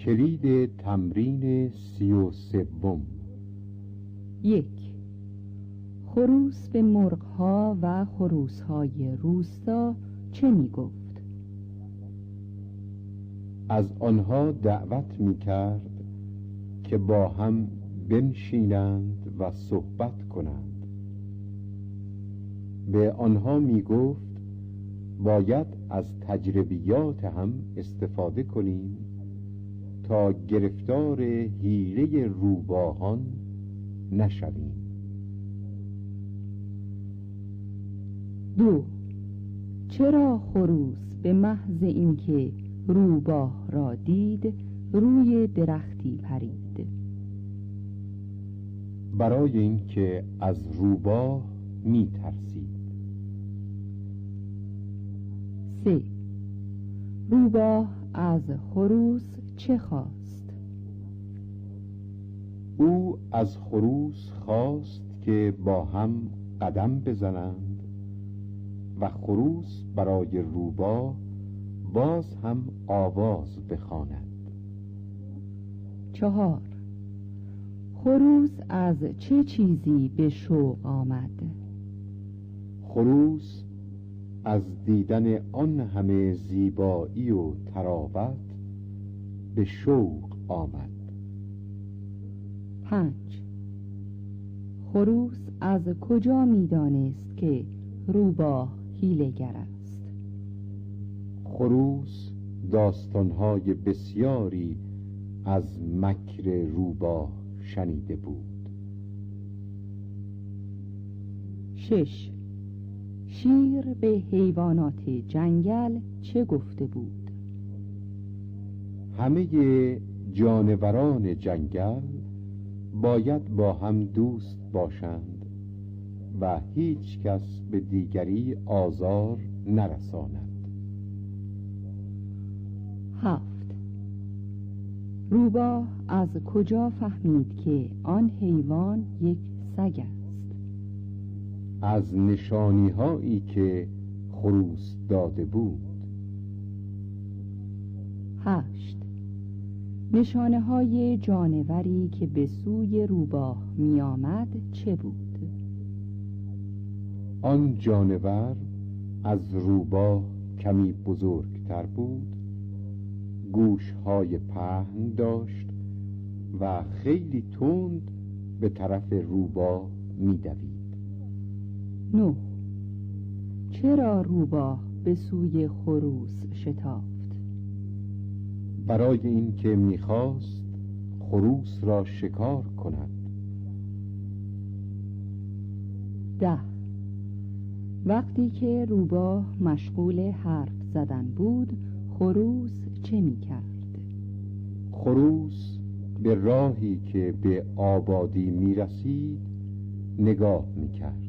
کلید تمرین 33. 1. خروس به مرغ‌ها و خروس‌های روستا چه می‌گفت؟ از آنها دعوت می‌کرد که با هم بنشینند و صحبت کنند. به آنها می‌گفت باید از تجربیات هم استفاده کنیم تا گرفتار حیله روباهان نشویم. 2. چرا خروس به محض اینکه روباه را دید روی درختی پرید؟ برای اینکه از روباه می‌ترسید. 3. روباه از خروس چه خواست؟ او از خروس خواست که با هم قدم بزنند و خروس برای روباه باز هم آواز بخواند. 4. خروس از چه چیزی به شوق آمد؟ خروس از دیدن آن همه زیبایی و طراوت به شوق آمد. 5. خروس از کجا می‌دانست که روباه حیله‌گر است؟ خروس داستان‌های بسیاری از مکر روباه شنیده بود. 6. شیر به حیوانات جنگل چه گفته بود؟ همه جانوران جنگل باید با هم دوست باشند و هیچ کس به دیگری آزار نرساند. 7. روباه از کجا فهمید که آن حیوان یک سگ است؟ از نشانی هایی که خروس داده بود. 8. نشانه های جانوری که به سوی روباه می آمد چه بود؟ آن جانور از روباه کمی بزرگتر بود، گوشهای پهن داشت و خیلی تند به طرف روباه می دوید. 9. چرا روباه به سوی خروس شتافت؟ برای اینکه می‌خواست خروس را شکار کند. 10. وقتی که روباه مشغول حرف زدن بود خروس چه می کرد؟ خروس به راهی که به آبادی می‌رسید نگاه می‌کرد.